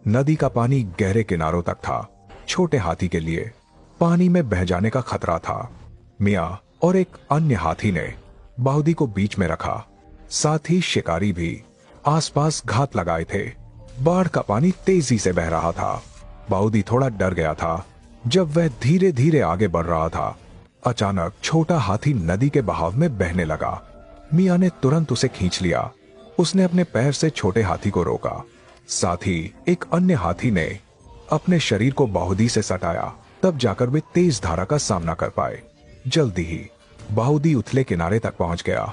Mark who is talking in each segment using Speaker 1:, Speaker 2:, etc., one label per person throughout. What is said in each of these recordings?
Speaker 1: नदी का पानी गहरे किनारों तक था। छोटे हाथी के लिए पानी में बह जाने का खतरा था। मियां और एक अन्य हाथी ने बाउदी को बीच में रखा। साथ ही शिकारी भी आसपास घात लगाए थे। बाढ़ का पानी तेजी से बह रहा था। बाउदी थोड़ा डर गया था। जब वह धीरे धीरे आगे बढ़ रहा था, अचानक छोटा हाथी नदी के बहाव में बहने लगा। मियां ने तुरंत उसे खींच लिया। उसने अपने पैर से छोटे हाथी को रोका। साथ ही एक अन्य हाथी ने अपने शरीर को बाउदी से सटाया। तब जाकर वे तेज धारा का सामना कर पाए। जल्दी ही बाउदी उथले किनारे तक पहुंच गया।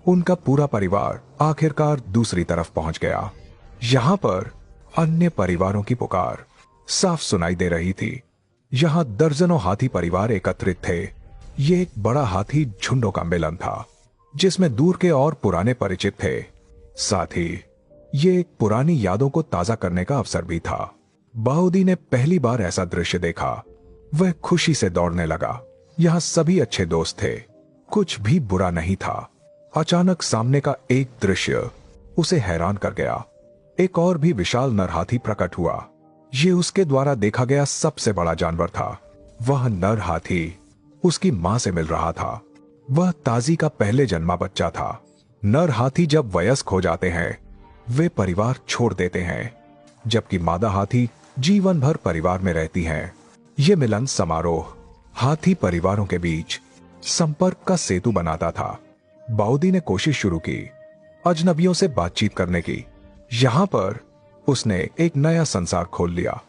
Speaker 1: उनका पूरा परिवार आखिरकार दूसरी तरफ पहुंच गया। यहाँ पर अन्य परिवारों की पुकार साफ सुनाई दे रही थी। यहाँ दर्जनों हाथी परिवार एकत्रित थे। ये एक बड़ा हाथी झुंडों का मिलन था, जिसमें दूर के और पुराने परिचित थे। साथ ही ये एक पुरानी यादों को ताजा करने का अवसर भी था। बाउदी ने पहली बार ऐसा दृश्य देखा। वह खुशी से दौड़ने लगा। यहाँ सभी अच्छे दोस्त थे, कुछ भी बुरा नहीं था। अचानक सामने का एक दृश्य उसे हैरान कर गया। एक और भी विशाल नर हाथी प्रकट हुआ। ये उसके द्वारा देखा गया सबसे बड़ा जानवर था। वह नर हाथी उसकी मां से मिल रहा था। वह ताजी का पहले जन्मा बच्चा था। नर हाथी जब वयस्क हो जाते हैं, वे परिवार छोड़ देते हैं, जबकि मादा हाथी जीवन भर परिवार में रहती हैं। ये मिलन समारोह हाथी परिवारों के बीच संपर्क का सेतु बनाता था। बाउदी ने कोशिश शुरू की अजनबियों से बातचीत करने की। यहां पर उसने एक नया संसार खोल लिया।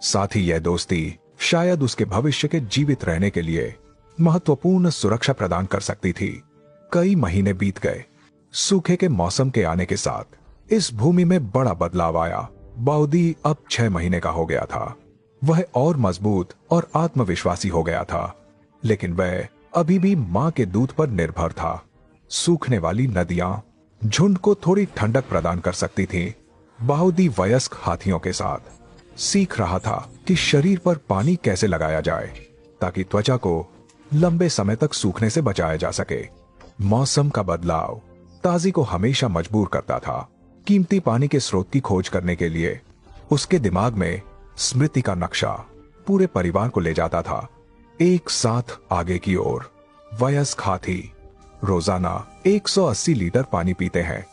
Speaker 1: साथ ही यह दोस्ती शायद उसके भविष्य के जीवित रहने के लिए महत्वपूर्ण सुरक्षा प्रदान कर सकती थी। कई महीने बीत गए। सूखे के मौसम के आने के साथ इस भूमि में बड़ा बदलाव आया। बाउदी अब 6 महीने का हो गया था। वह और मजबूत और आत्मविश्वासी हो गया था, लेकिन वह अभी भी मां के दूध पर निर्भर था। सूखने वाली नदियां झुंड को थोड़ी ठंडक प्रदान कर सकती थीं। बाउदी वयस्क हाथियों के साथ सीख रहा था कि शरीर पर पानी कैसे लगाया जाए ताकि त्वचा को लंबे समय तक सूखने से बचाया जा सके। मौसम का बदलाव ताजी को हमेशा मजबूर करता था। कीमती पानी के स्रोत की खोज करने के लिए उसके दिमाग में स्मृति का नक्शा पूरे परिवार को ले जाता था। एक साथ आगे की ओर। वयस्क हाथी रोजाना 180 लीटर पानी पीते हैं।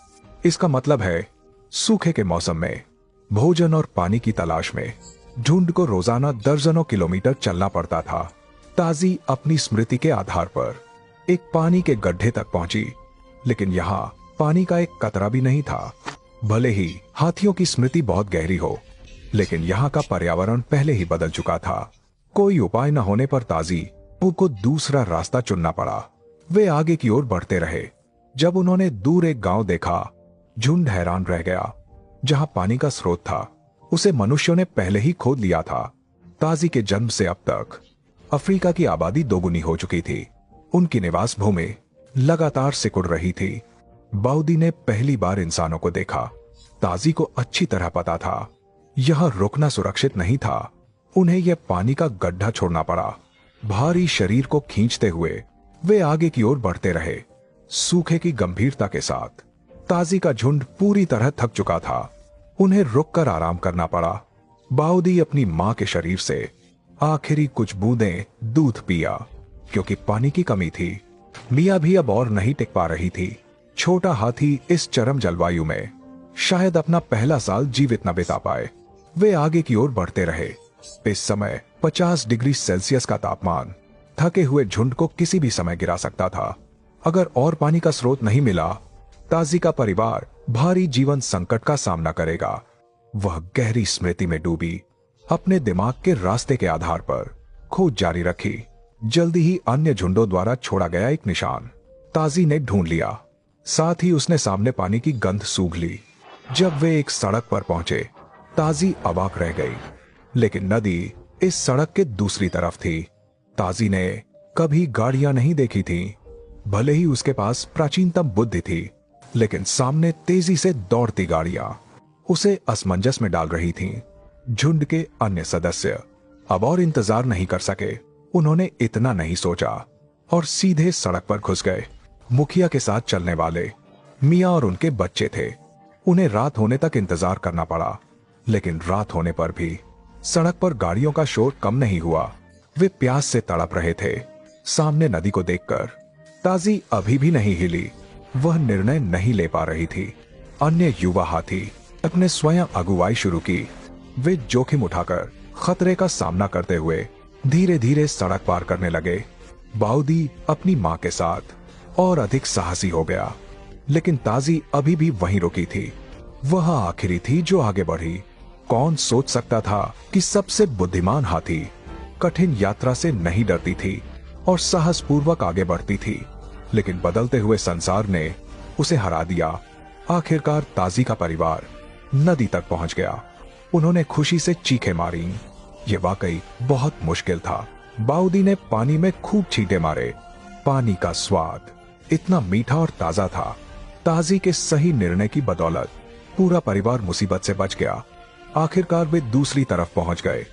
Speaker 1: इसका मतलब है सूखे के मौसम में भोजन और पानी की तलाश में झुंड को रोजाना दर्जनों किलोमीटर चलना पड़ता था। ताजी अपनी स्मृति के आधार पर एक पानी के गड्ढे तक पहुंची, लेकिन यहाँ पानी का एक कतरा भी नहीं था। भले ही हाथियों की स्मृति बहुत गहरी हो, लेकिन यहाँ का पर्यावरण पहले ही बदल चुका था। कोई उपाय न होने पर ताजी को दूसरा रास्ता चुनना पड़ा। वे आगे की ओर बढ़ते रहे। जब उन्होंने दूर एक गांव देखा, झुंड हैरान रह गया। जहां पानी का स्रोत था, उसे मनुष्यों ने पहले ही खोद लिया था। ताजी के जन्म से अब तक अफ्रीका की आबादी दोगुनी हो चुकी थी। उनकी निवास भूमि लगातार सिकुड़ रही थी। बाउदी ने पहली बार इंसानों को देखा। ताजी को अच्छी तरह पता था यह रुकना सुरक्षित नहीं था। उन्हें यह पानी का गड्ढा छोड़ना पड़ा। भारी शरीर को खींचते हुए वे आगे की ओर बढ़ते रहे, सूखे की गंभीरता के साथ। ताजी का झुंड पूरी तरह थक चुका था। उन्हें रुककर आराम करना पड़ा। बाउदी अपनी मां के शरीर से आखिरी कुछ बूंदें दूध पिया, क्योंकि पानी की कमी थी। मियां भी अब और नहीं टिक पा रही थी। छोटा हाथी इस चरम जलवायु में शायद अपना पहला साल जीवित न बिता पाए। वे आगे की ओर बढ़ते रहे। इस समय 50 डिग्री सेल्सियस का तापमान थके हुए झुंड को किसी भी समय गिरा सकता था। अगर और पानी का स्रोत नहीं मिला, ताजी का परिवार भारी जीवन संकट का सामना करेगा। वह गहरी स्मृति में डूबी, अपने दिमाग के रास्ते के आधार पर खोज जारी रखी। जल्दी ही अन्य झुंडों द्वारा छोड़ा गया एक निशान ताजी ने ढूंढ लिया। साथ ही उसने सामने पानी की गंध सूंघ ली। जब वे एक सड़क पर पहुंचे, ताजी अवाक रह गई, लेकिन नदी इस सड़क के दूसरी तरफ थी। ताजी ने कभी गाड़ियां नहीं देखी थीं। भले ही उसके पास प्राचीनतम बुद्धि थी, लेकिन सामने तेजी से दौड़ती गाड़ियां उसे असमंजस में डाल रही थीं। झुंड के अन्य सदस्य अब और इंतजार नहीं कर सके। उन्होंने इतना नहीं सोचा और सीधे सड़क पर घुस गए। मुखिया के साथ चलने वाले मियां और उनके बच्चे थे। उन्हें रात होने तक इंतजार करना पड़ा। लेकिन रात होने पर भी सड़क पर गाड़ियों का शोर कम नहीं हुआ। वे प्यास से तड़प रहे थे। सामने नदी को देखकर ताजी अभी भी नहीं हिली। वह निर्णय नहीं ले पा रही थी। अन्य युवा हाथी अपने स्वयं अगुवाई शुरू की। वे जोखिम उठाकर खतरे का सामना करते हुए धीरे धीरे सड़क पार करने लगे। बाउदी अपनी मां के साथ और अधिक साहसी हो गया, लेकिन ताजी अभी भी वहीं रुकी थी। वह आखिरी थी जो आगे बढ़ी। कौन सोच सकता था कि सबसे बुद्धिमान हाथी कठिन यात्रा से नहीं डरती थी और साहसपूर्वक आगे बढ़ती थी। लेकिन बदलते हुए संसार ने उसे हरा दिया। आखिरकार ताजी का परिवार नदी तक पहुंच गया। उन्होंने खुशी से चीखें मारी। ये वाकई बहुत मुश्किल था। बाउदी ने पानी में खूब छींटे मारे। पानी का स्वाद इतना मीठा और ताजा था। ताजी के सही निर्णय की बदौलत पूरा परिवार मुसीबत से बच गया। आखिरकार वे दूसरी तरफ पहुंच गए।